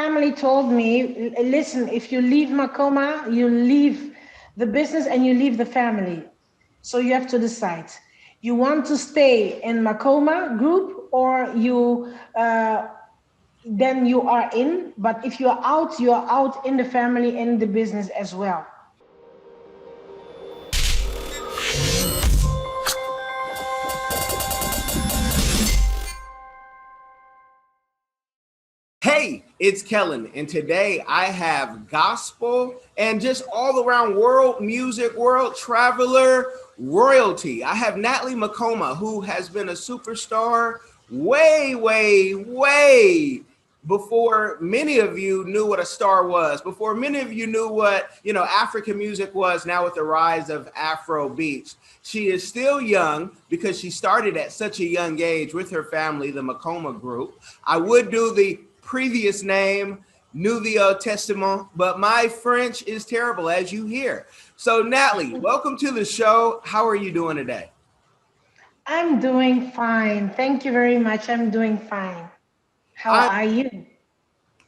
family told me, listen, if you leave Makoma, you leave the business and you leave the family. So you have to decide. You want to stay in Makoma group, or then you are in. But if you are out in the family, in the business as well. Hey, it's Kellen, and today I have gospel and just all around world music, world traveler, royalty. I have Natalie Makoma, who has been a superstar way before many of you knew what a star was, before many of you knew what, African music was now with the rise of Afro beats. She is still young because she started at such a young age with her family, the Makoma group. I would do the previous name, Nouveau Testament, but my French is terrible, as you hear. So Natalie, welcome to the show. How are you doing today? I'm doing fine. Thank you very much. I'm doing fine. How are you?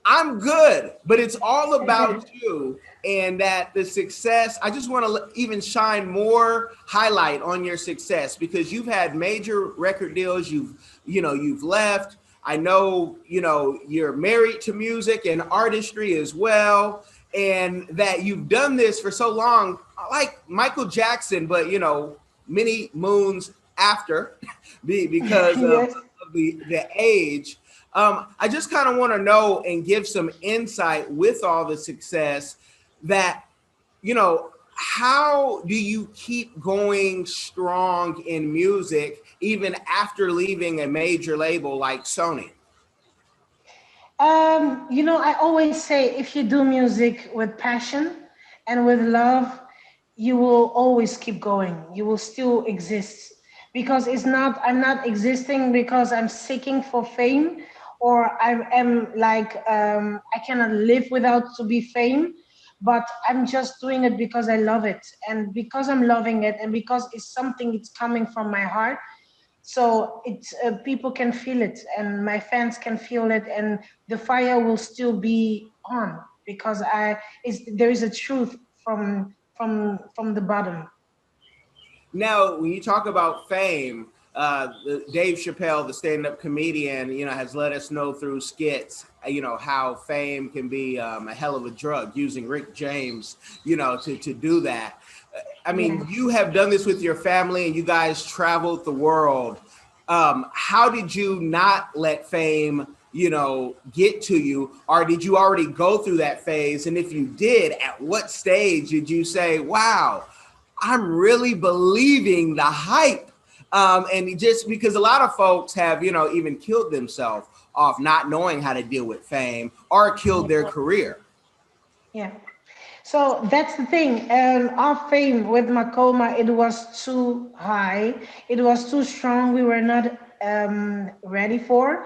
I'm good, but it's all about you and that the success. I just want to even shine more highlight on your success because you've had major record deals. You've left. I know, you're married to music and artistry as well, and that you've done this for so long, like Michael Jackson, but, many moons after because Yes. of the age. I just kind of want to know and give some insight with all the success that, how do you keep going strong in music even after leaving a major label like Sony? I always say if you do music with passion and with love, you will always keep going. You will still exist because I'm not existing because I'm seeking for fame or I am like, I cannot live without to be fame, but I'm just doing it because I love it. And because I'm loving it and because it's coming from my heart, so it's people can feel it and my fans can feel it and the fire will still be on because there is a truth from the bottom. Now, when you talk about fame, Dave Chappelle, the stand-up comedian, has let us know through skits, how fame can be a hell of a drug, using Rick James, to do that. I mean, Yeah. you have done this with your family and you guys traveled the world. How did you not let fame, get to you? Or did you already go through that phase? And if you did, at what stage did you say, wow, I'm really believing the hype? And just because a lot of folks have, even killed themselves off not knowing how to deal with fame or killed their career. Yeah. So that's the thing. Our fame with Makoma, it was too high. It was too strong. We were not ready for.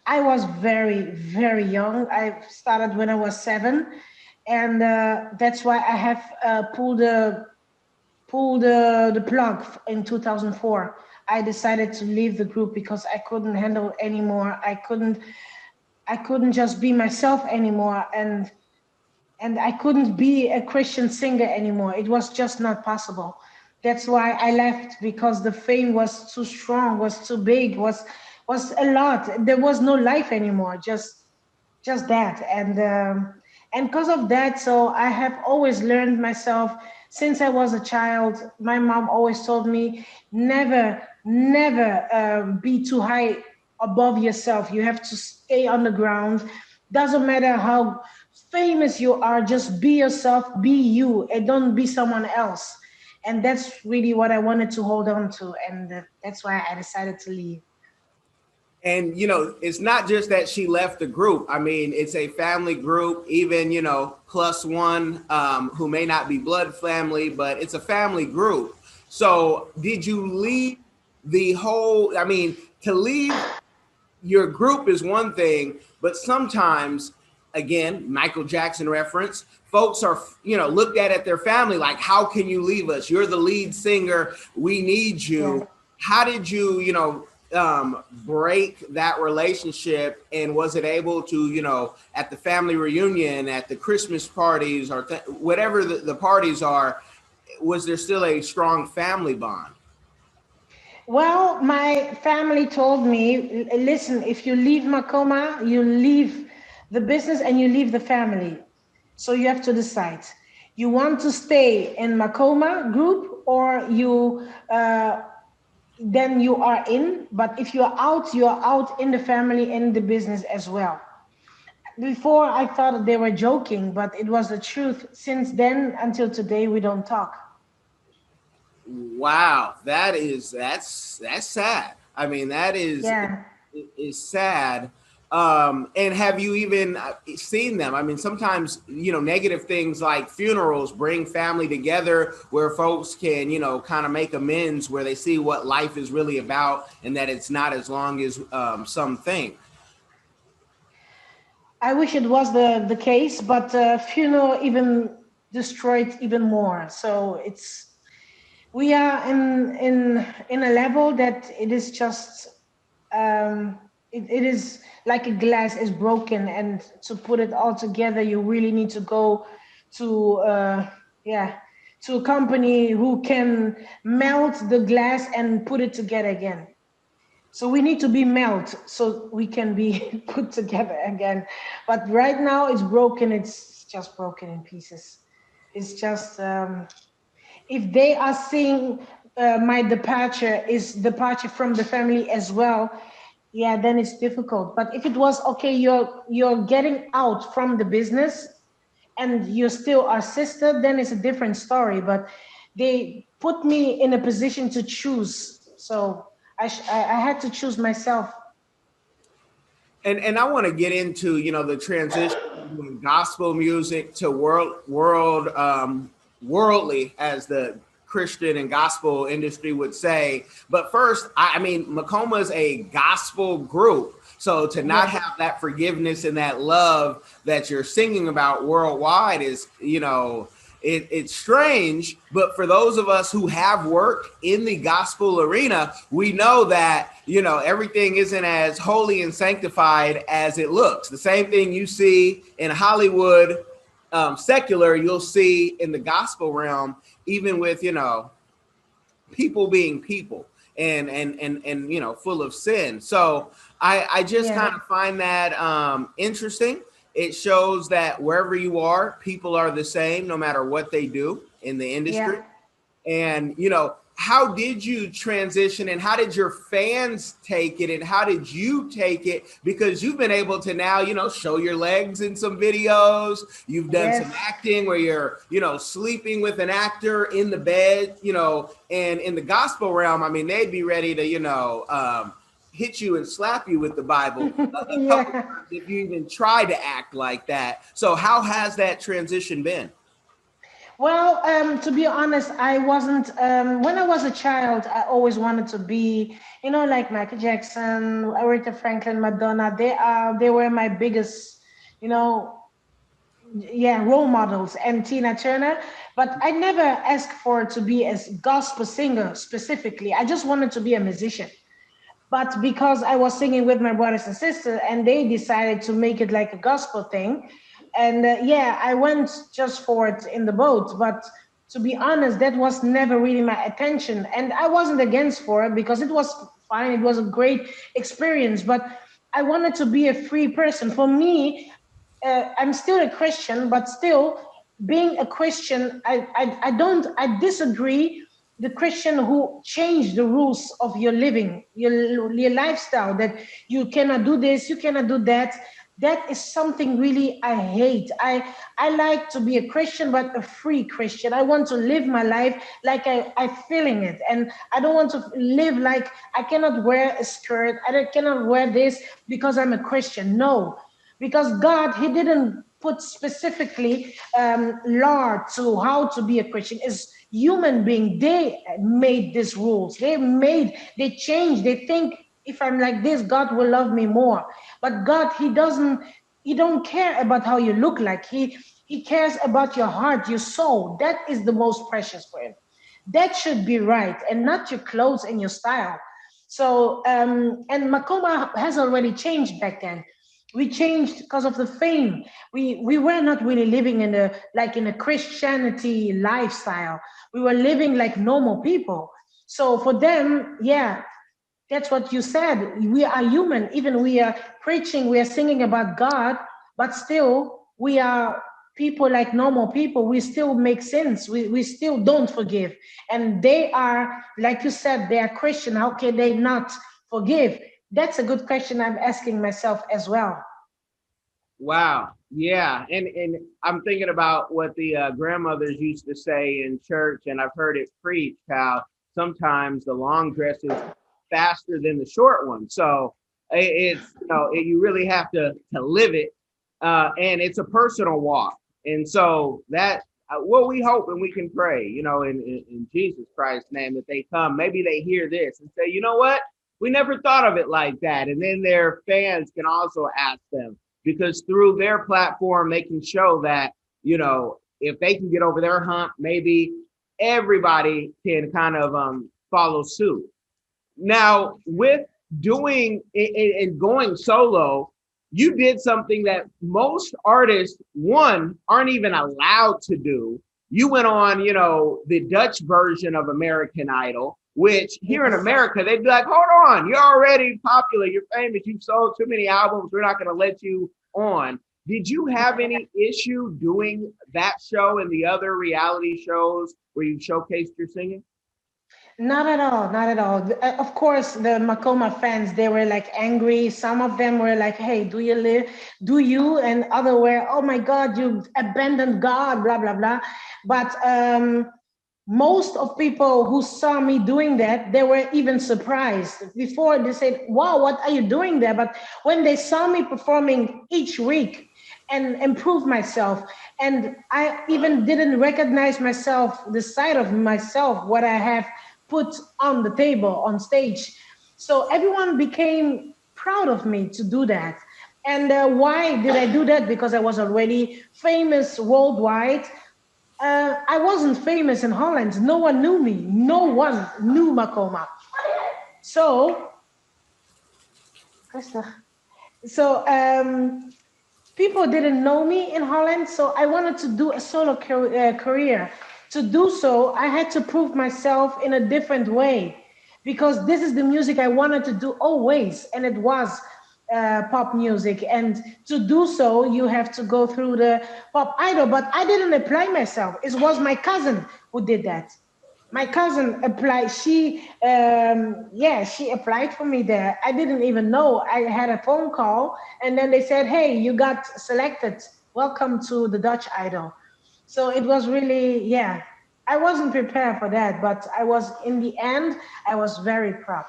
I was very young. I started when I was 7, and that's why I have pulled the plug in 2004. I decided to leave the group because I couldn't handle anymore. I couldn't just be myself anymore, and I couldn't be a Christian singer anymore. It was just not possible. That's why I left, because the fame was too strong, was too big, was a lot. There was no life anymore, just that. And because of that, so I have always learned myself since I was a child. My mom always told me, never be too high above yourself. You have to stay on the ground. Doesn't matter how famous you are, just be yourself, be you, and don't be someone else. And that's really what I wanted to hold on to, and that's why I decided to leave. And, it's not just that she left the group. I mean, it's a family group, even, plus one who may not be blood family, but it's a family group. So did you leave to leave your group is one thing, but sometimes, again, Michael Jackson reference, folks are, looked at their family like, how can you leave us? You're the lead singer. We need you. Yeah. How did you, break that relationship? And was it able to, at the family reunion, at the Christmas parties, or whatever the parties are, was there still a strong family bond? Well, my family told me, listen, if you leave Makoma, you leave the business and you leave the family. So you have to decide. You want to stay in Makoma group, or then you are in. But if you are out in the family and the business as well. Before I thought they were joking, but it was the truth. Since then until today, we don't talk. Wow, that's sad. I mean, that Yeah. is sad. And have you even seen them? I mean, sometimes, negative things like funerals bring family together where folks can, kind of make amends, where they see what life is really about and that it's not as long as something. I wish it was the case, but funeral even destroyed even more. So we are in a level that it is just it is like a glass is broken, and to put it all together, you really need to go to yeah, to a company who can melt the glass and put it together again. So we need to be melt so we can be put together again. But right now it's broken. It's just broken in pieces. It's just if they are seeing my departure is departure from the family as well, yeah, then it's difficult. But if it was okay, you're getting out from the business and you're still our sister, then it's a different story. But they put me in a position to choose, so I had to choose myself. And I want to get into, the transition from gospel music to worldly, as the Christian and gospel industry would say. But first, I mean, Makoma is a gospel group. So to not Yes. have that forgiveness and that love that you're singing about worldwide is, it's strange. But for those of us who have worked in the gospel arena, we know that, everything isn't as holy and sanctified as it looks. The same thing you see in Hollywood, secular, you'll see in the gospel realm, even with, people being people and full of sin. So I just Yeah. kind of find that interesting. It shows that wherever you are, people are the same no matter what they do in the industry. Yeah. And how did you transition, and how did your fans take it, and how did you take it? Because you've been able to now, show your legs in some videos. You've done some Yes. acting where you're, sleeping with an actor in the bed, and in the gospel realm, I mean, they'd be ready to, hit you and slap you with the Bible a couple Yeah. times if you even try to act like that. So how has that transition been? Well, to be honest, I wasn't. When I was a child, I always wanted to be, like Michael Jackson, Aretha Franklin, Madonna. They were my biggest, you know, yeah, role models, and Tina Turner. But I never asked for to be a gospel singer specifically. I just wanted to be a musician. But because I was singing with my brothers and sisters, and they decided to make it like a gospel thing, and yeah, I went just for it in the boat. But to be honest, that was never really my attention, and I wasn't against for it because it was fine. It was a great experience, but I wanted to be a free person. For me, I'm still a Christian, but still being a Christian, I disagree the Christian who changed the rules of your living, your lifestyle, that you cannot do this, you cannot do that. That is something really I hate. I like to be a Christian, but a free Christian. I want to live my life like I'm feeling it. And I don't want to live like I cannot wear a skirt, cannot wear this because I'm a Christian. No, because God, He didn't put specifically law to how to be a Christian. Is human being. They made these rules. They changed. They think if I'm like this, God will love me more. But God, He doesn't. He don't care about how you look like. He cares about your heart, your soul. That is the most precious for Him. That should be right, and not your clothes and your style. So, and Makoma has already changed back then. We changed because of the fame. We were not really living in a like in a Christianity lifestyle. We were living like normal people. So for them, yeah, that's what you said. We are human. Even we are preaching, we are singing about God, but still we are people like normal people. We still make sins. We still don't forgive. And they are, like you said, they are Christian. How can they not forgive? That's a good question I'm asking myself as well. Wow. Yeah. And I'm thinking about what the grandmothers used to say in church, and I've heard it preached how sometimes the long dress is faster than the short one. So it's, you really have to live it. And it's a personal walk. And so that, what we hope and we can pray, in Jesus Christ's name, that they come, maybe they hear this and say, you know what? We never thought of it like that. And then their fans can also ask them, because through their platform, they can show that, if they can get over their hump, maybe everybody can kind of follow suit. Now, with doing and going solo, you did something that most artists, one, aren't even allowed to do. You went on, the Dutch version of American Idol, which here in America, they'd be like, hold on, you're already popular, you're famous, you've sold too many albums, we're not going to let you on. Did you have any issue doing that show and the other reality shows where you showcased your singing? Not at all, not at all. Of course, the Makoma fans, they were like angry. Some of them were like, hey, do you live? Do you? And other were, oh my God, you abandoned God, blah, blah, blah. But most of people who saw me doing that, they were even surprised. Before they said, wow, what are you doing there? But when they saw me performing each week and improve myself, and I even didn't recognize myself, the side of myself, what I have put on the table, on stage. So everyone became proud of me to do that. And why did I do that? Because I was already famous worldwide. I wasn't famous in Holland. No one knew me. No one knew Makoma. So, so people didn't know me in Holland. So I wanted to do a solo career. To do so, I had to prove myself in a different way, because this is the music I wanted to do always, and it was pop music. And to do so, you have to go through the pop idol. But I didn't apply myself. It was my cousin who did that. My cousin applied. She applied for me there. I didn't even know. I had a phone call, and then they said, "Hey, you got selected. Welcome to the Dutch Idol." So it was really, yeah. I wasn't prepared for that, but I was, in the end, I was very proud.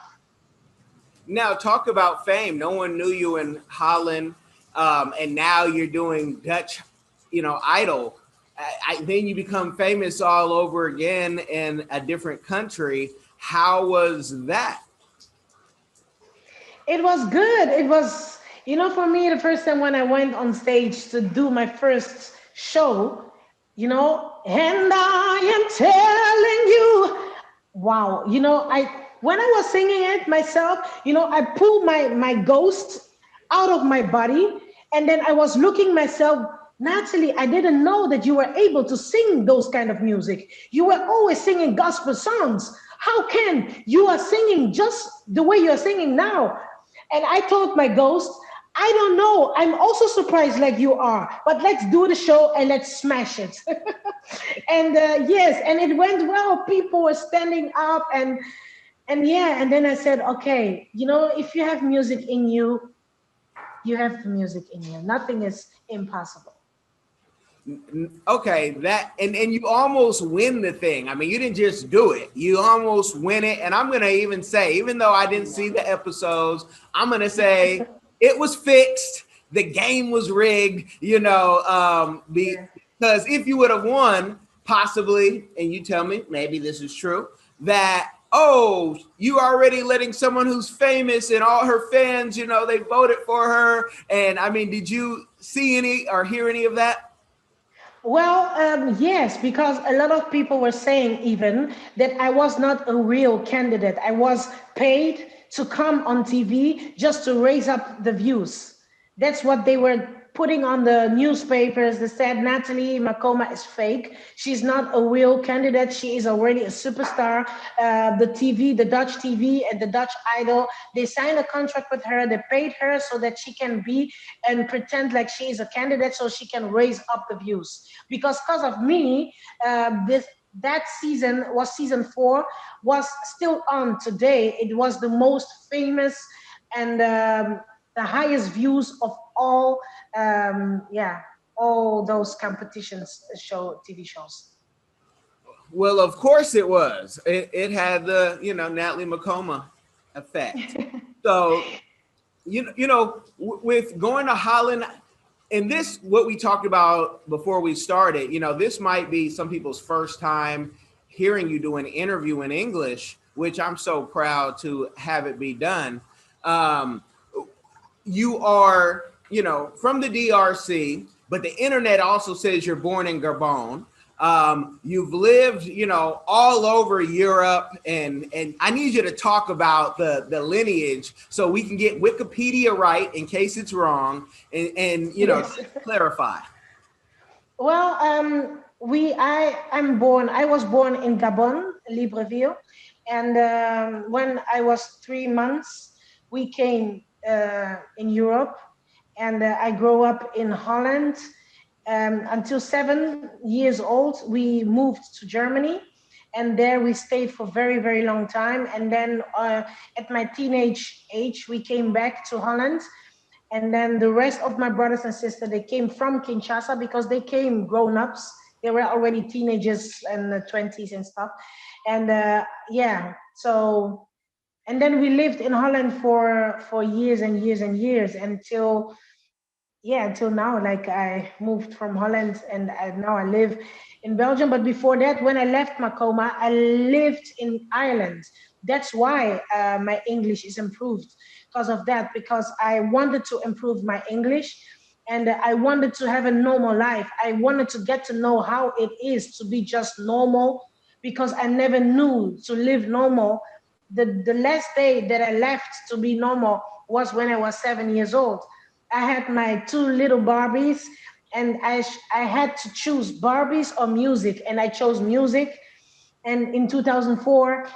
Now, talk about fame. No one knew you in Holland, and now you're doing Dutch, Idol. Then you become famous all over again in a different country. How was that? It was good. It was, for me, the first time when I went on stage to do my first show, and I am telling you, wow, when I was singing it myself, I pulled my ghost out of my body, and then I was looking myself, Natalie, I didn't know that you were able to sing those kind of music. You were always singing gospel songs. How can you are singing just the way you're singing now? And I told my ghost, I don't know. I'm also surprised like you are, but let's do the show and let's smash it. And yes, and it went well. People were standing up and yeah. And then I said, okay, if you have music in you, you have music in you. Nothing is impossible. Okay, that and you almost win the thing. I mean, you didn't just do it. You almost win it. And I'm going to even say, even though I didn't see the episodes, I'm going to say it was fixed. The game was rigged, because if you would have won, possibly, and you tell me, maybe this is true, that, oh, you already letting someone who's famous and all her fans, they voted for her. And I mean, did you see any or hear any of that? Well, yes, because a lot of people were saying even that I was not a real candidate. I was paid to come on TV just to raise up the views. That's what they were putting on the newspapers. They said Natalie Makoma is fake. She's not a real candidate. She is already a superstar. The TV, the Dutch TV and the Dutch Idol, they signed a contract with her. They paid her so that she can be and pretend like she is a candidate so she can raise up the views. Because of me, that season was season 4, was still on today. It was the most famous and the highest views of all, all those competitions TV shows. Well, of course it was. It had the, Natalie Makoma effect. So, with going to Holland, and this, what we talked about before we started, this might be some people's first time hearing you do an interview in English, which I'm so proud to have it be done. You are, from the DRC, but the internet also says you're born in Gabon. You've lived, all over Europe, and I need you to talk about the lineage so we can get Wikipedia right in case it's wrong, and yes. Clarify. Well, I was born in Gabon, Libreville, and when I was 3 months, we came in Europe, and I grew up in Holland. Until 7 years old, we moved to Germany, and there we stayed for very, very long time. And then at my teenage age, we came back to Holland. And then the rest of my brothers and sisters, they came from Kinshasa because they came grown-ups. They were already teenagers and 20s and stuff. And and then we lived in Holland for years and years and years until now. Like, I moved from Holland and now I live in Belgium. But before that, when I left Makoma, I lived in Ireland. That's why my English is improved because of that, because I wanted to improve my English and I wanted to have a normal life. I wanted to get to know how it is to be just normal, because I never knew to live normal. The last day that I left to be normal was when I was 7 years old. I had my 2 little Barbies, and I had to choose Barbies or music, and I chose music. And in 2004,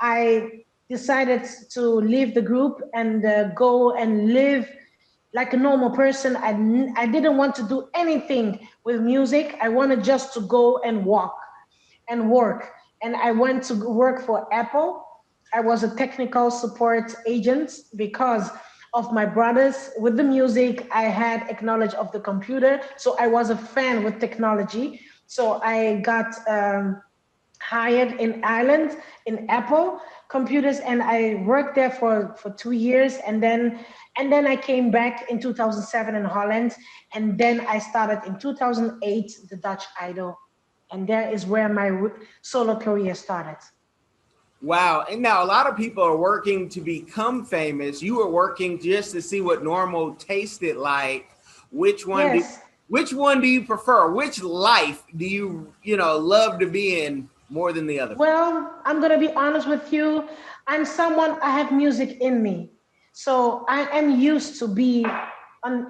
I decided to leave the group and go and live like a normal person. I didn't want to do anything with music. I wanted just to go and walk and work. And I went to work for Apple. I was a technical support agent because of my brothers. With the music, I had knowledge of the computer. So I was a fan with technology. So I got hired in Ireland in Apple computers, and I worked there for 2 years. And then I came back in 2007 in Holland. And then I started in 2008, the Dutch Idol. And there is where my solo career started. Wow. And now a lot of people are working to become famous. You were working just to see what normal tasted like. Which one? Yes. Which one do you prefer? Which life do you love to be in more than the other? Well, I'm going to be honest with you. I have music in me. So I am used to be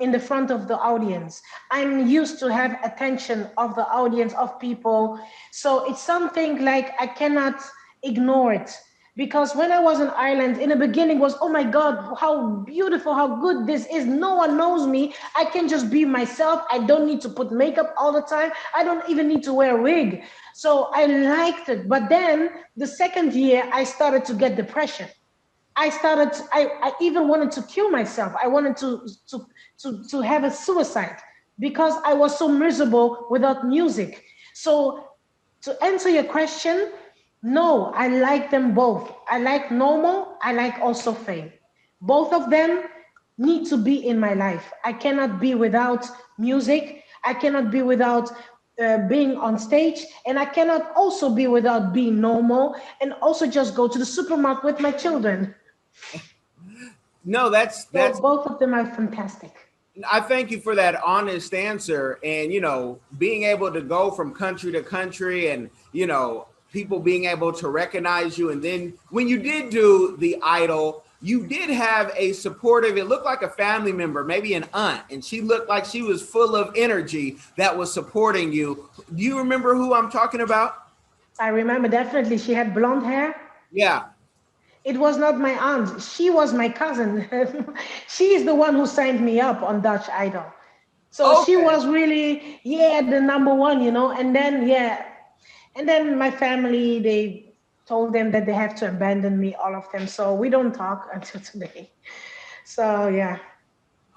in the front of the audience. I'm used to have attention of the audience, of people. So it's something like I cannot ignore it, because when I was in Ireland in the beginning was, oh my God, how beautiful, how good this is. No one knows me. I can just be myself. I don't need to put makeup all the time. I don't even need to wear a wig. So I liked it. But then the second year I started to get depression. I even wanted to kill myself. I wanted to have a suicide because I was so miserable without music. So to answer your question, no, I like them both. I like normal. I like also fame. Both of them need to be in my life. I cannot be without music. I cannot be without being on stage. And I cannot also be without being normal and also just go to the supermarket with my children. No, that's both of them are fantastic. I thank you for that honest answer. And, being able to go from country to country and, people being able to recognize you. And then when you did do the Idol, you did have a supportive, it looked like a family member, maybe an aunt, and she looked like she was full of energy that was supporting you. Do you remember who I'm talking about? I remember definitely she had blonde hair. Yeah. It was not my aunt. She was my cousin. She is the one who signed me up on Dutch Idol. So she Okay. was really, yeah, the number one, you know. And then, yeah, and then my family, they told them that they have to abandon me, all of them. So we don't talk until today. So, yeah.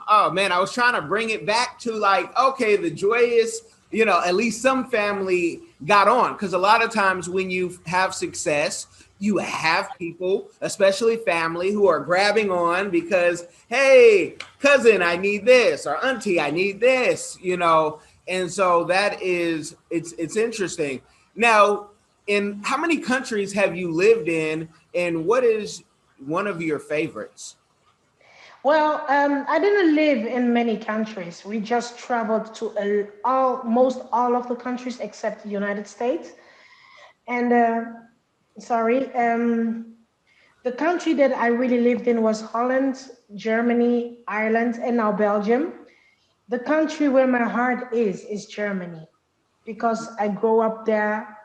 Oh man, I was trying to bring it back to like, okay, the joyous, at least some family got on. Because a lot of times when you have success, you have people, especially family, who are grabbing on because, hey, cousin, I need this, or auntie, I need this, And so that is, it's interesting. Now, in how many countries have you lived in, and what is one of your favorites? Well, I didn't live in many countries. We just traveled to almost all of the countries except the United States. And sorry, the country that I really lived in was Holland, Germany, Ireland, and now Belgium. The country where my heart is Germany, because I grew up there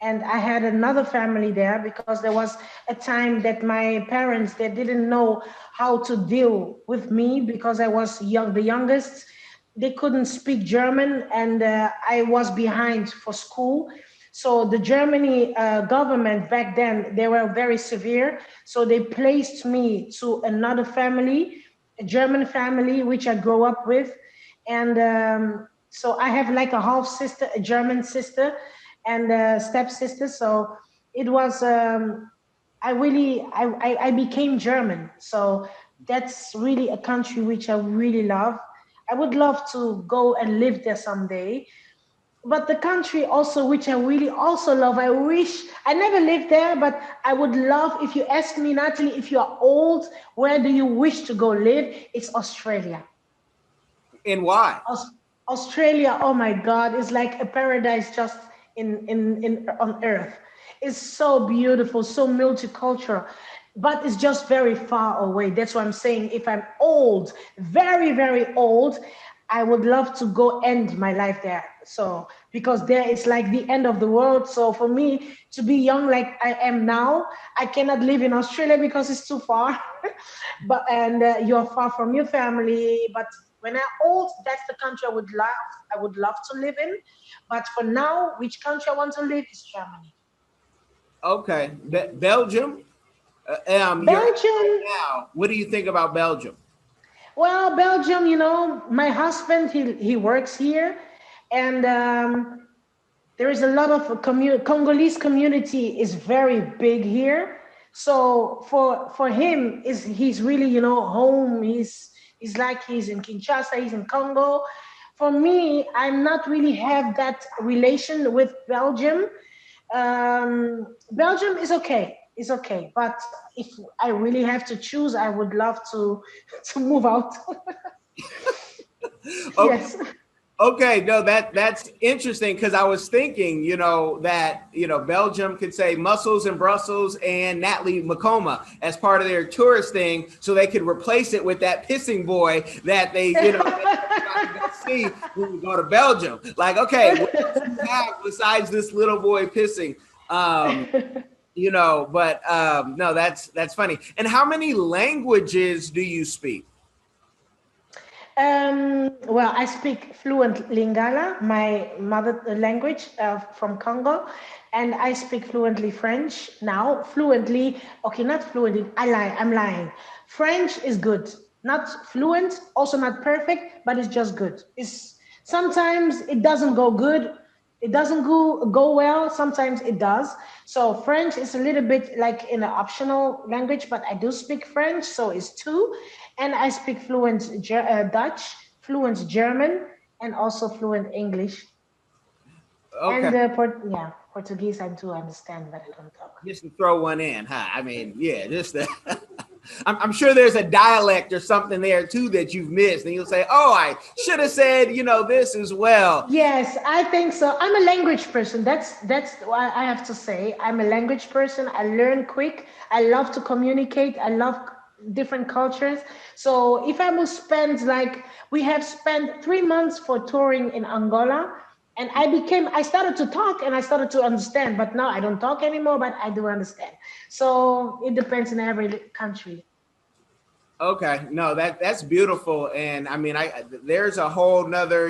and I had another family there, because there was a time that my parents, they didn't know how to deal with me because I was young, the youngest. They couldn't speak German, and I was behind for school. So the Germany government back then, they were very severe. So they placed me to another family, a German family, which I grew up with. And so I have like a half sister, a German sister, and a stepsister. So it was, I became German. So that's really a country which I really love. I would love to go and live there someday. But the country also, which I really also love, I wish I never lived there, but I would love, if you ask me, Natalie, if you are old, where do you wish to go live? It's Australia. And why? Australia, oh my God, is like a paradise just in on earth. It's so beautiful, so multicultural, but it's just very far away. That's what I'm saying. If I'm old, very, very old, I would love to go end my life there. So because there is like the end of the world. So for me to be young like I am now, I cannot live in Australia because it's too far. But and you're far from your family. But when I'm old, that's the country I would love. I would love to live in. But for now, which country I want to live is Germany. Okay, Belgium. You're Belgium. now. What do you think about Belgium? Well, Belgium, you know, my husband, he works here, and there is a lot of Congolese community is very big here. So for him, is he's really, you know, home. He's like he's in Kinshasa, he's in Congo. For me, I'm not really have that relation with Belgium. Belgium is okay. It's okay, but if I really have to choose, I would love to to move out. Okay, Yes. okay, no, that's interesting because I was thinking, that Belgium could say Muscles in Brussels and Natalie Makoma as part of their tourist thing, so they could replace it with that pissing boy that they, see when we go to Belgium. Like, okay, what else do you have besides this little boy pissing? But no, that's funny. And how many languages do you speak? Well, I speak fluent Lingala, my mother language from Congo, and I speak fluently French now. Fluently, okay, not fluently. I'm lying. French is good, not fluent, also not perfect, but it's just good. It's sometimes it doesn't go good. It doesn't go well. Sometimes it does. So French is a little bit like in an optional language, but I do speak French, so it's two. And I speak fluent Dutch, fluent German, and also fluent English. Okay. And yeah, Portuguese I do understand, but I don't talk. Just to throw one in, huh? I mean, yeah, just I'm sure there's a dialect or something there too that you've missed, and you'll say, "Oh, I should have said, this as well." Yes, I think so. I'm a language person. That's what I have to say. I'm a language person. I learn quick. I love to communicate. I love different cultures. So if I will spend like we have spent 3 months for touring in Angola, and I started to talk and I started to understand, but now I don't talk anymore, but I do understand. So it depends in every country. Okay, no, that's beautiful, and I mean, there's a whole nother,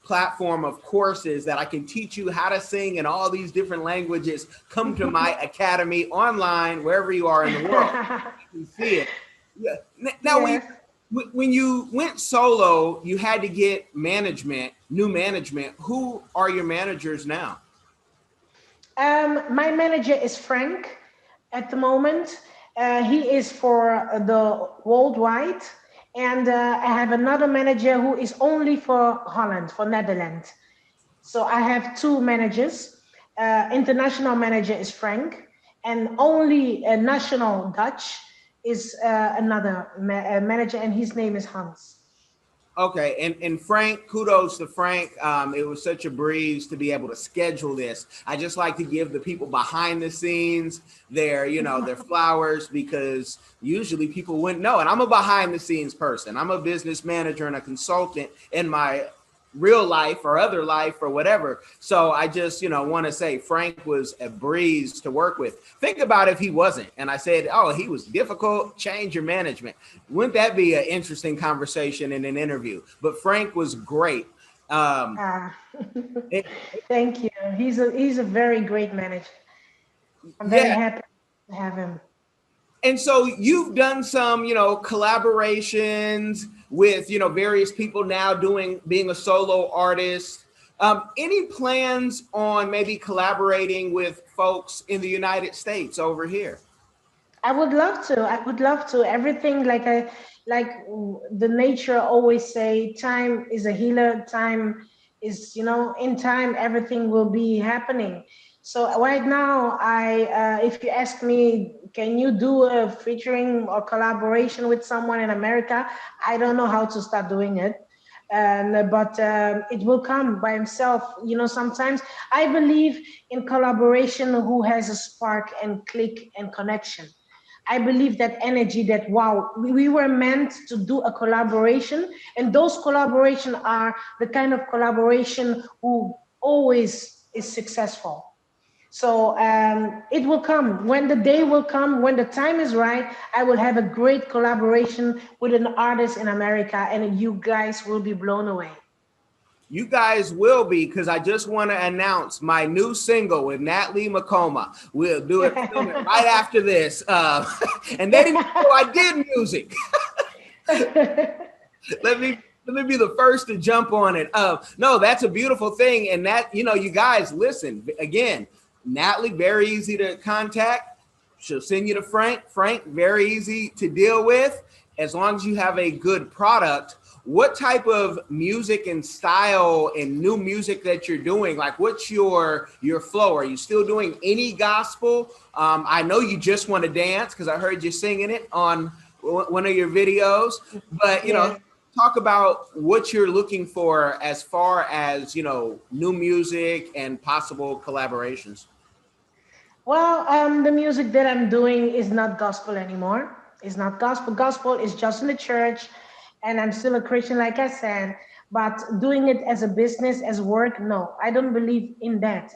platform of courses that I can teach you how to sing in all these different languages. Come to my academy online, wherever you are in the world, you can see it. Yeah. Now, Yes. when you went solo, you had to get new management. Who are your managers now? My manager is Frank at the moment. He is for the worldwide. And I have another manager who is only for Holland, for Netherlands. So I have two managers. International manager is Frank, and only national Dutch is another manager, and his name is Hans. Okay, and Frank, kudos to Frank. It was such a breeze to be able to schedule this. I just like to give the people behind the scenes their flowers, because usually people wouldn't know. And I'm a behind the scenes person. I'm a business manager and a consultant in my real life or other life or whatever. So I just, want to say Frank was a breeze to work with. Think about if he wasn't. And I said, oh, he was difficult, change your management. Wouldn't that be an interesting conversation in an interview? But Frank was great. Ah, it, thank you. He's a very great manager. I'm very yeah. happy to have him. And so you've done some, collaborations with, various people now being a solo artist. Any plans on maybe collaborating with folks in the United States over here? I would love to. I would love to. Everything like the nature always say, time is a healer. Time is, in time everything will be happening. So right now, if you ask me, can you do a featuring or collaboration with someone in America? I don't know how to start doing it. But it will come by himself. Sometimes I believe in collaboration who has a spark and click and connection. I believe that energy that, wow, we were meant to do a collaboration, and those collaboration are the kind of collaboration who always is successful. So it will come when the day will come, when the time is right. I will have a great collaboration with an artist in America, and you guys will be blown away. You guys will be, because I just want to announce my new single with Natalie Makoma. We'll film it right after this. And they didn't know I did music. Let me be the first to jump on it. No, that's a beautiful thing. And that, you guys listen, again, Natalie, very easy to contact. She'll send you to Frank. Frank, very easy to deal with, as long as you have a good product. What type of music and style and new music that you're doing? Like, what's your flow? Are you still doing any gospel? I know you just want to dance, because I heard you singing it on one of your videos. But, talk about what you're looking for as far as, new music and possible collaborations. Well, the music that I'm doing is not gospel anymore. It's not gospel. Gospel is just in the church, and I'm still a Christian, like I said. But doing it as a business, as work, no, I don't believe in that.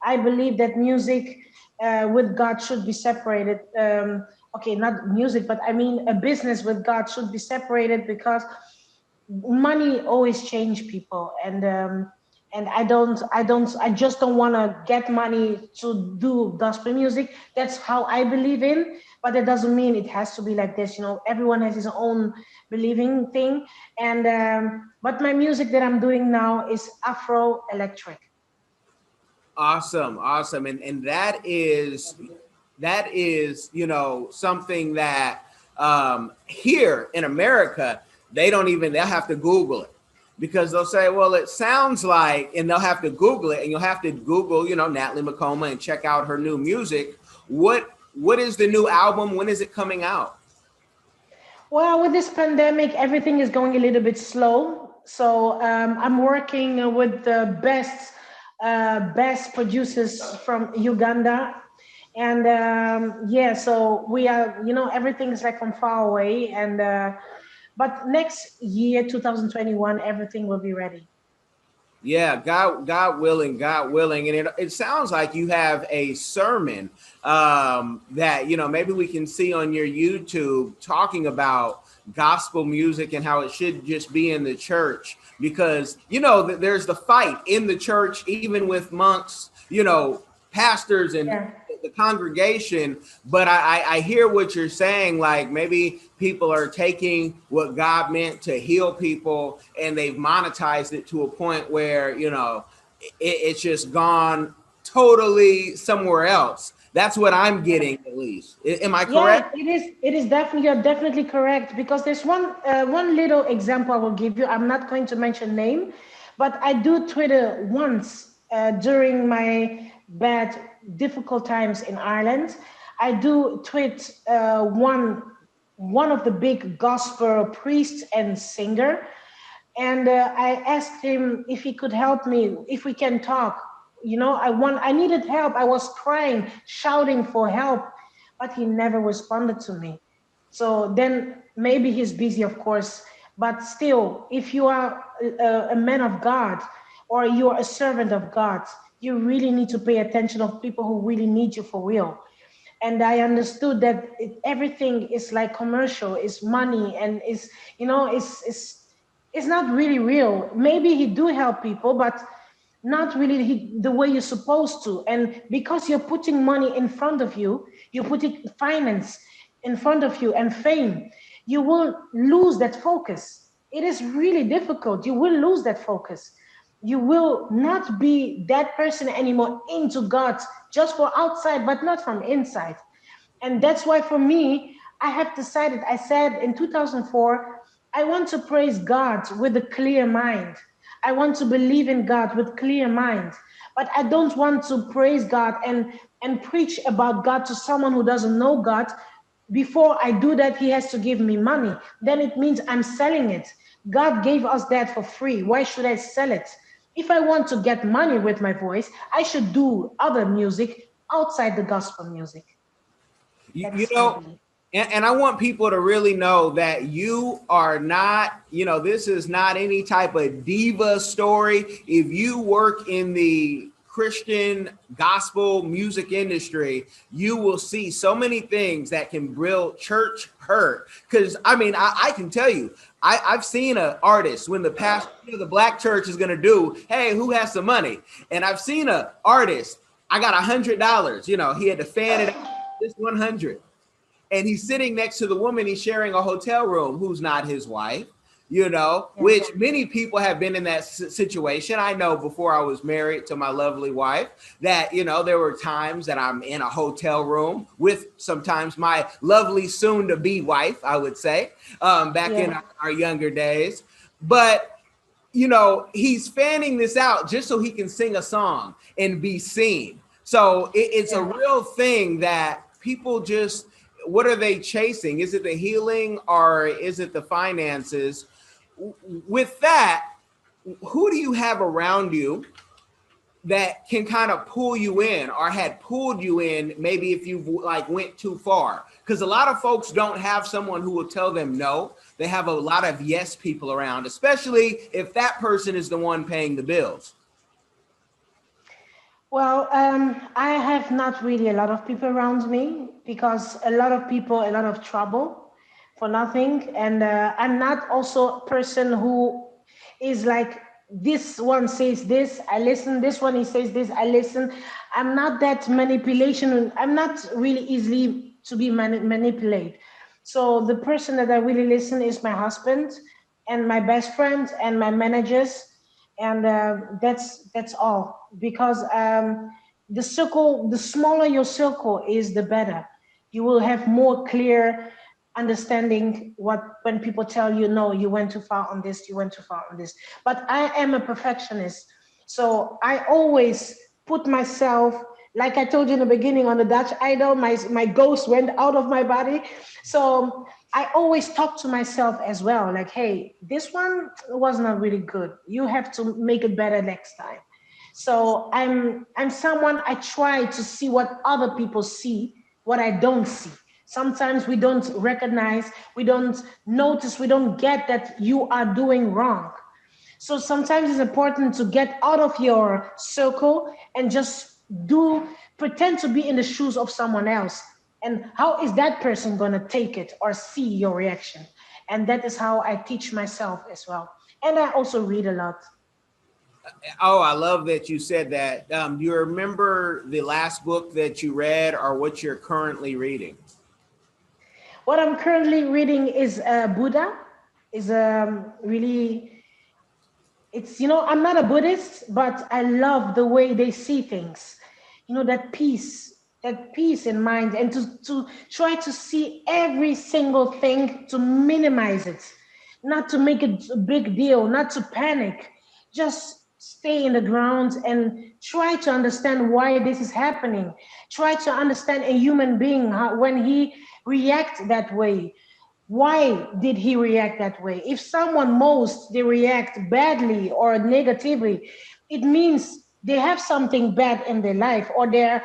I believe that music with God should be separated. Okay, not music, but I mean a business with God should be separated, because money always change people, and I just don't want to get money to do gospel music. That's how I believe in, but that doesn't mean it has to be like this. Everyone has his own believing thing. And but my music that I'm doing now is Afro-Electronic. Awesome. And that is, something that here in America, they'll have to Google it, because they'll say, well, it sounds like, and they'll have to Google it, and you'll have to Google, Natalie Makoma, and check out her new music. What is the new album? When is it coming out? Well, with this pandemic, everything is going a little bit slow. So I'm working with the best producers from Uganda, And yeah, so we are, everything is like from far away. And but next year, 2021, everything will be ready. Yeah, God willing, and it sounds like you have a sermon that maybe we can see on your YouTube talking about gospel music and how it should just be in the church, because there's the fight in the church, even with monks, pastors and Yeah. the congregation. But I hear what you're saying, like maybe people are taking what God meant to heal people and they've monetized it to a point where it's just gone totally somewhere else. That's what I'm getting, at least. Am I Yeah, correct? it is. It is definitely, you're definitely correct, because there's one little example I will give you. I'm not going to mention name, but I do Twitter once during my bad, difficult times in Ireland. I do tweet one of the big gospel priests and singer, and I asked him if he could help me, if we can talk. I needed help. I was crying, shouting for help, but he never responded to me. So then maybe he's busy, of course, but still, if you are a man of God, or you are a servant of God, you really need to pay attention of people who really need you for real. And I understood that everything is like commercial, is money, and is, it's not really real. Maybe he do help people, but not really the way you're supposed to. And because you're putting money in front of you, you're putting finance in front of you and fame, you will lose that focus. It is really difficult. You will lose that focus. You will not be that person anymore into God, just for outside, but not from inside. And that's why for me, I have decided, I said in 2004, I want to praise God with a clear mind. I want to believe in God with clear mind. But I don't want to praise God and preach about God to someone who doesn't know God. Before I do that, he has to give me money. Then it means I'm selling it. God gave us that for free. Why should I sell it? If I want to get money with my voice, I should do other music outside the gospel music. You, you That's my know, belief. and I want people to really know that you are not, this is not any type of diva story. If you work in the Christian gospel music industry, you will see so many things that can build church hurt. Because I can tell you, I've seen an artist when the pastor of the black church is going to do, hey, who has some money? And I've seen an artist, I got $100. He had to fan it out, this 100, and he's sitting next to the woman he's sharing a hotel room who's not his wife, Yeah. which many people have been in that situation. I know before I was married to my lovely wife that, there were times that I'm in a hotel room with sometimes my lovely soon to be wife, I would say, back in Yeah. our younger days. But he's fanning this out just so he can sing a song and be seen. So it's a Yeah. real thing that people just, what are they chasing? Is it the healing or is it the finances? With that, who do you have around you that can kind of pull you in or had pulled you in, maybe if you've like went too far? Because a lot of folks don't have someone who will tell them no. They have a lot of yes people around, especially if that person is the one paying the bills. Well, I have not really a lot of people around me, because a lot of people, a lot of trouble for nothing. And I'm not also a person who is like, this one says this, I listen. This one, he says this, I listen. I'm not that manipulation. I'm not really easily to be manipulated. So the person that I really listen is my husband and my best friend and my managers, and that's all. Because the circle, the smaller your circle is, the better. You will have more clear understanding what, when people tell you no, you went too far on this, you went too far on this. But I am a perfectionist, so I always put myself, like I told you in the beginning, on the Dutch Idol, my ghost went out of my body. So I always talk to myself as well, like, hey, this one was not really good. You have to make it better next time. So I'm someone, I try to see what other people see, what I don't see. Sometimes we don't recognize, we don't notice, we don't get that you are doing wrong. So sometimes it's important to get out of your circle and just do pretend to be in the shoes of someone else. And how is that person going to take it or see your reaction? And that is how I teach myself as well. And I also read a lot. Oh, I love that you said that. Do you remember the last book that you read or what you're currently reading? What I'm currently reading is Buddha. Is really, it's, I'm not a Buddhist, but I love the way they see things. That peace in mind, and to try to see every single thing, to minimize it, not to make it a big deal, not to panic, just stay in the ground and try to understand why this is happening. Try to understand a human being, when he react that way. Why did he react that way? If someone most they react badly or negatively, it means they have something bad in their life, or they're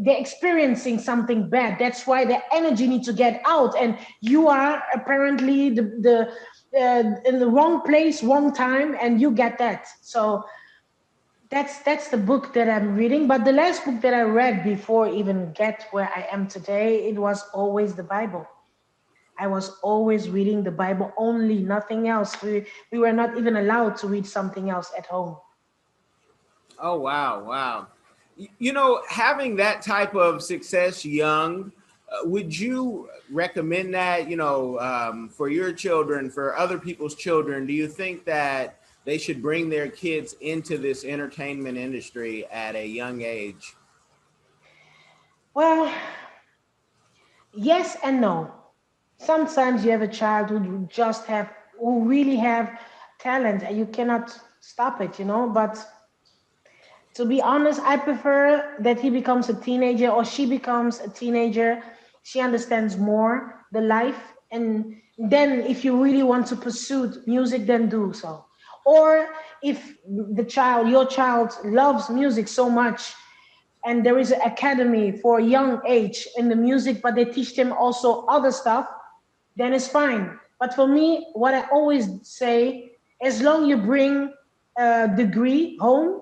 experiencing something bad. That's why the energy needs to get out, and you are apparently the in the wrong place, wrong time, and you get that. So that's the book that I'm reading. But the last book that I read before even get where I am today, it was always the Bible. I was always reading the Bible only, nothing else. We were not even allowed to read something else at home. Oh, wow. Wow. Having that type of success young, would you recommend that, for your children, for other people's children? Do you think that they should bring their kids into this entertainment industry at a young age? Well, yes and no. Sometimes you have a child who really have talent, and you cannot stop it, But to be honest, I prefer that he becomes a teenager or she becomes a teenager. She understands more the life, and then if you really want to pursue music, then do so. Or if your child loves music so much, and there is an academy for young age in the music, but they teach them also other stuff, then it's fine. But for me, what I always say, as long you bring a degree home,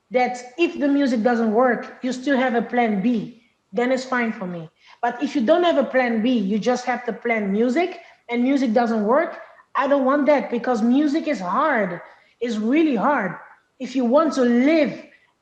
that if the music doesn't work, you still have a plan B, then it's fine for me. But if you don't have a plan B, you just have to plan music, and music doesn't work, I don't want that, because music is hard. It's really hard. If you want to live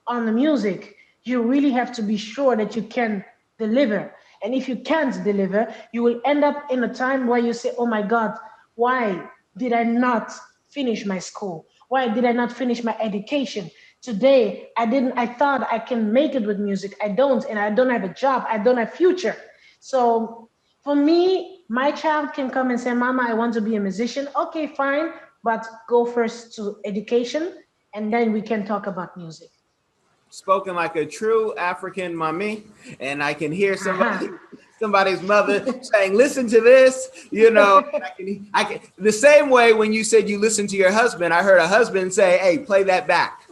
on the music, you really have to be sure that you can deliver. And if you can't deliver, you will end up in a time where you say, oh my God, why did I not finish my school? Why did I not finish my education? Today, I thought I can make it with music. I don't, and I don't have a job. I don't have future. So for me, my child can come and say, Mama, I want to be a musician. Okay, fine, but go first to education, and then we can talk about music. Spoken like a true African mommy, and I can hear Uh-huh. somebody's mother saying, "Listen to this." I can the same way when you said you listen to your husband. I heard a husband say, "Hey, play that back,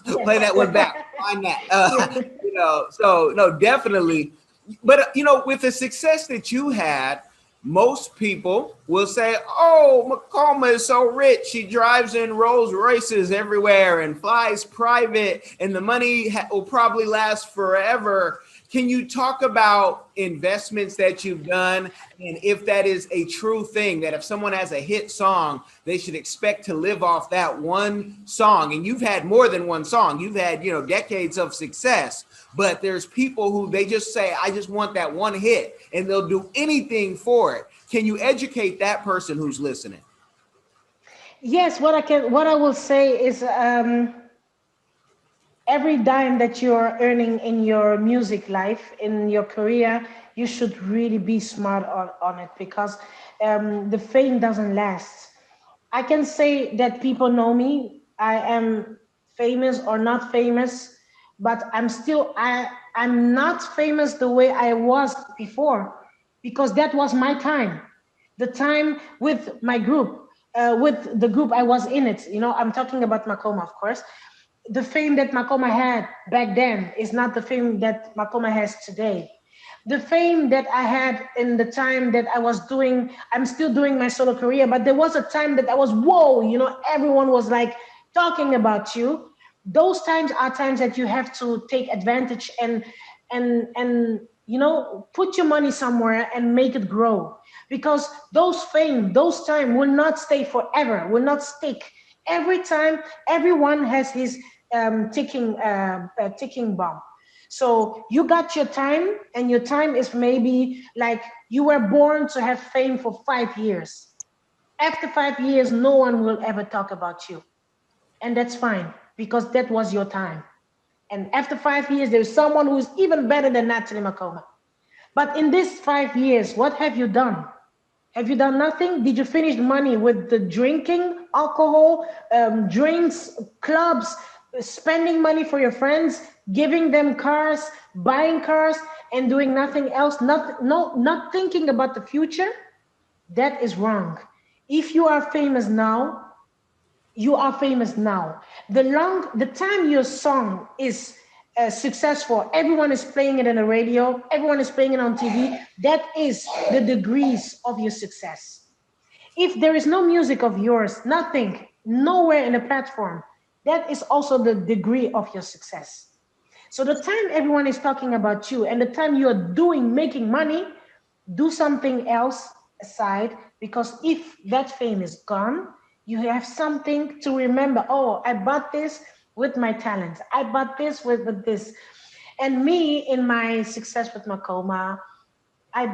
play that one back, find that." So no, definitely. But with the success that you had, most people will say, oh, Makoma is so rich. She drives in Rolls Royces everywhere and flies private, and the money will probably last forever. Can you talk about investments that you've done, and if that is a true thing, that if someone has a hit song, they should expect to live off that one song? And you've had more than one song. You've had, decades of success, but there's people who they just say, I just want that one hit, and they'll do anything for it. Can you educate that person who's listening? Yes, what I will say is, every dime that you're earning in your music life, in your career, you should really be smart on it, because the fame doesn't last. I can say that people know me. I am famous or not famous, but I'm not famous the way I was before, because that was my time. The time with my group, with the group I was in it. I'm talking about Makoma, of course. the fame that Makoma had back then is not the fame that Makoma has today. The fame that I had in the time that I'm still doing my solo career, but there was a time that I was, whoa, everyone was like talking about you. Those times are times that you have to take advantage and put your money somewhere and make it grow, because those time will not stay forever, will not stick. Every time, everyone has his ticking bomb. So you got your time, and your time is maybe like you were born to have fame for 5 years. After 5 years, no one will ever talk about you, and that's fine, because that was your time. And after 5 years, there's someone who's even better than Natalie Makoma. But in these 5 years, what have you done? Have you done nothing? Did you finish money with the drinking, alcohol, drinks, clubs, spending money for your friends, giving them cars, buying cars, and doing nothing else? Not thinking about the future? That is wrong. If you are famous now, you are famous now. The time your song is successful, everyone is playing it on the radio, everyone is playing it on TV. That is the degrees of your success. If there is no music of yours, nothing, nowhere in the platform, that is also the degree of your success. So the time everyone is talking about you and the time you are making money, do something else aside, because if that fame is gone, you have something to remember. Oh, I bought this with my talent. I bought this with this. And me, in my success with Makoma, I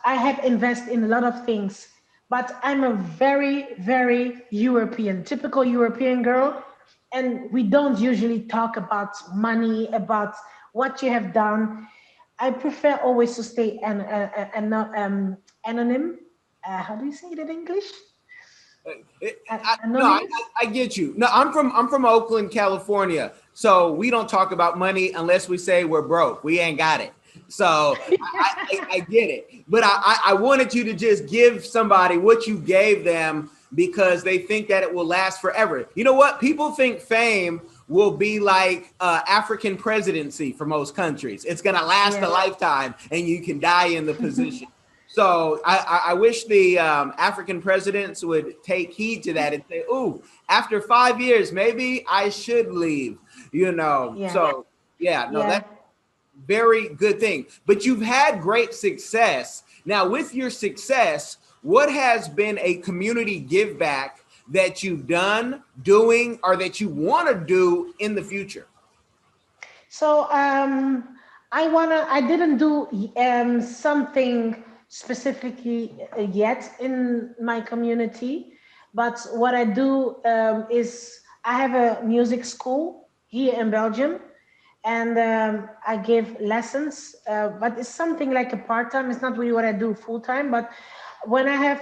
have invested in a lot of things, but I'm a very, very European, typical European girl. And we don't usually talk about money, about what you have done. I prefer always to stay anonym. How do you say it in English? No, Anonymous? I get you. No, I'm from Oakland, California. So we don't talk about money unless we say we're broke. We ain't got it. So I get it. But I wanted you to just give somebody what you gave them because they think that it will last forever. You know what? People think fame will be like African presidency for most countries. It's going to last a lifetime and you can die in the position. So I wish the African presidents would take heed to that and say, "Ooh, after 5 years, maybe I should leave." Yeah. So no, Yeah. that's very good thing. But you've had great success. Now, with your success, what has been a community give back that you've doing, or that you want to do in the future? So I didn't do something specifically yet in my community, but what I do is I have a music school here in Belgium, and I give lessons, but it's something like a part-time. It's not really what I do full-time, but when I have,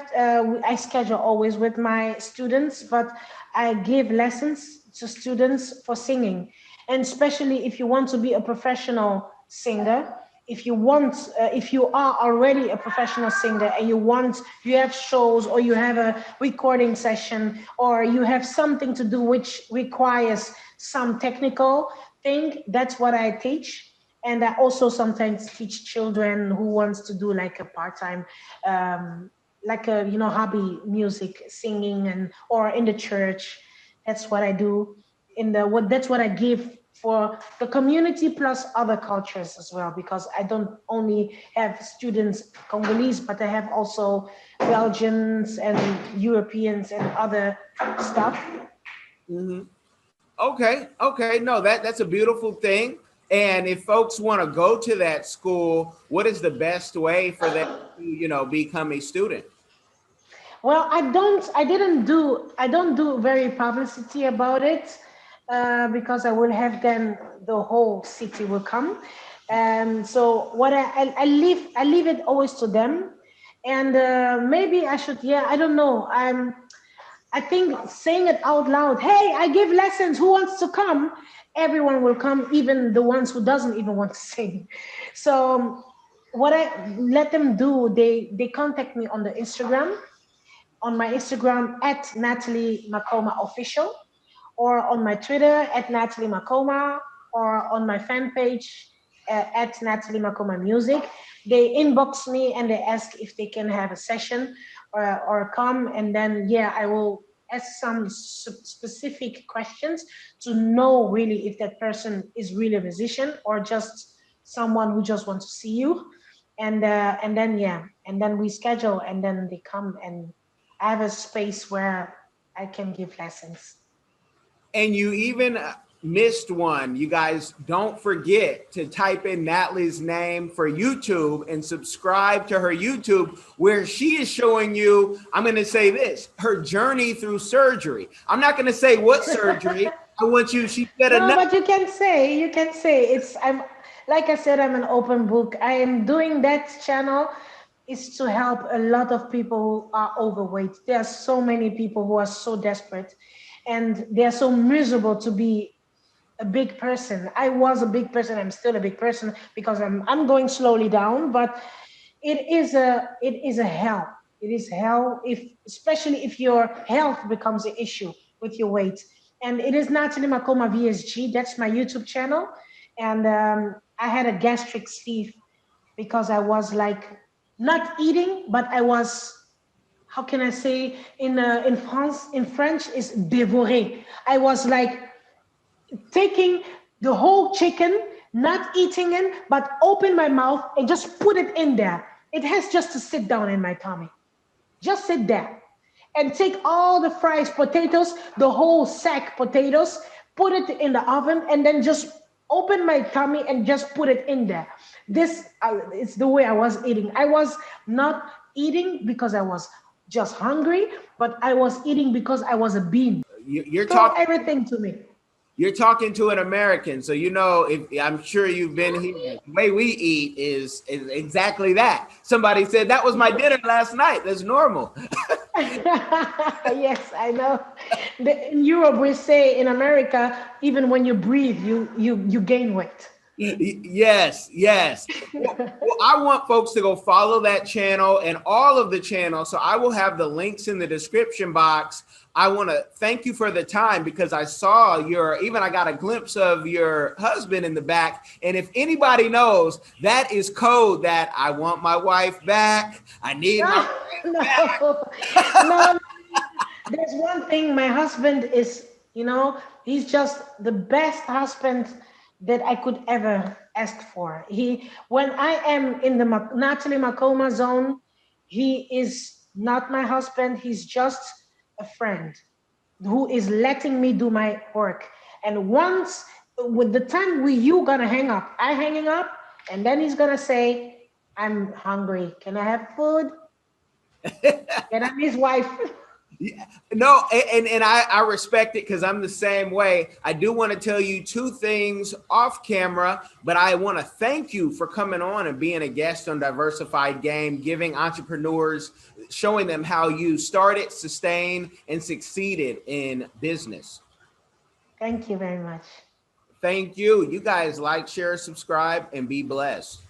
I schedule always with my students, but I give lessons to students for singing. And especially if you want to be a professional singer, if you are already a professional singer and you have shows, or you have a recording session, or you have something to do which requires some technical thing, that's what I teach. And I also sometimes teach children who wants to do like a part-time, like a hobby, music, singing, and or in the church. That's what I do. That's what I give for the community, plus other cultures as well, because I don't only have students Congolese, but I have also Belgians and Europeans and other stuff. Mm-hmm. Okay. No, that's a beautiful thing. And if folks want to go to that school, what is the best way for them to, become a student? Well, I don't do very publicity about it, because I will have then the whole city will come. And so what I leave it always to them. And maybe I should, yeah, I don't know. I think saying it out loud, hey, I give lessons, who wants to come? Everyone will come, even the ones who doesn't even want to sing. So what I let them do, they contact me on the Instagram, on my Instagram at Natalie Makoma official, or on my Twitter at Natalie Makoma, or on my fan page at Natalie Makoma Music. They inbox me and they ask if they can have a session or come, and then yeah, I will ask some specific questions to know really if that person is really a musician or just someone who just wants to see you. And then yeah, and then we schedule, and then they come, and I have a space where I can give lessons. And you even missed one. You guys don't forget to type in Natalie's name for YouTube and subscribe to her YouTube, where she is showing you, I'm going to say this, her journey through surgery. I'm not going to say what surgery. I want you, she said No, enough. but you can say it's, I'm, like I said, I'm an open book. I am doing that channel is to help a lot of people who are overweight. There are so many people who are so desperate, and they are so miserable to be a big person. I was a big person. I'm still a big person because I'm going slowly down, but it is a hell. It is hell, if especially if your health becomes an issue with your weight. And it is Natalie Makoma VSG. That's my YouTube channel. And I had a gastric sleeve because I was like not eating, but I was, how can I say, in France, in French is dévoré. I was like taking the whole chicken, not eating it, but open my mouth and just put it in there. It has just to sit down in my tummy. Just sit there and take all the fries, potatoes, the whole sack potatoes, put it in the oven, and then just open my tummy and just put it in there. This it's the way I was eating. I was not eating because I was just hungry, but I was eating because I was a bean. You're Throw talking. everything to me. You're talking to an American, so you know. If I'm sure you've been here, the way we eat is exactly that. Somebody said that was my dinner last night. That's normal. Yes, I know. In Europe, we say, in America, even when you breathe, you gain weight. Yes, yes. Well, I want folks to go follow that channel and all of the channels. So I will have the links in the description box. I want to thank you for the time, because I saw I got a glimpse of your husband in the back. And if anybody knows, that is code that I want my wife back. I need my wife back. No, no. There's one thing. My husband is, he's just the best husband that I could ever ask for. When I am in the Natalie Makoma zone, he is not my husband. He's just a friend who is letting me do my work. And once, with the time you gonna hang up, I hanging up, and then he's gonna say, "I'm hungry. Can I have food?" And I'm his wife. Yeah. No, and I respect it, because I'm the same way. I do want to tell you two things off camera, but I want to thank you for coming on and being a guest on Diversified Game, giving entrepreneurs, showing them how you started, sustained, and succeeded in business. Thank you very much. Thank you. You guys like, share, subscribe, and be blessed.